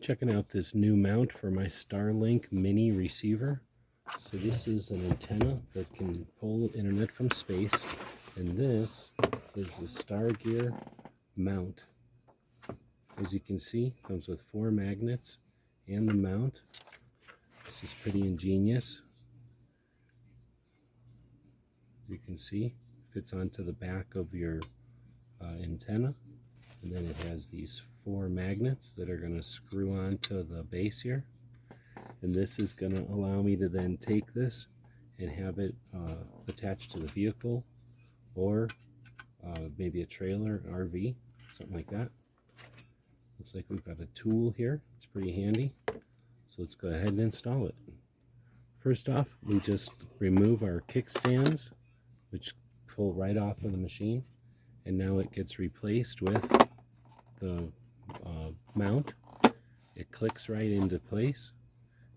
Checking out this new mount for my Starlink mini receiver. So this is an antenna that can pull internet from space, and this is the Stargear mount. As you can see, comes with 4 magnets and the mount. This is pretty ingenious. As you can see, fits onto the back of your antenna, and then it has these 4 magnets that are going to screw onto the base here. And this is going to allow me to then take this and have it attached to the vehicle, or maybe a trailer, RV, something like that. Looks like we've got a tool here. It's pretty handy. So let's go ahead and install it. First off, we just remove our kickstands, which pull right off of the machine, and now it gets replaced with the mount. It clicks right into place.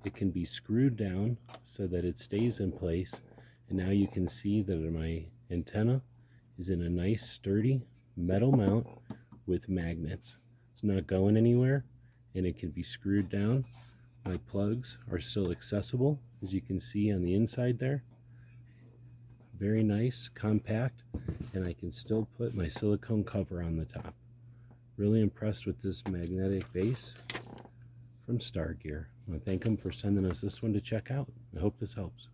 It can be screwed down so that it stays in place, and now you can see that my antenna is in a nice sturdy metal mount with magnets. It's not going anywhere, and it can be screwed down. My plugs are still accessible, as you can see on the inside there. Very nice, compact, and I can still put my silicone cover on the top. Really impressed with this magnetic base from Stargear. I want to thank them for sending us this one to check out. I hope this helps.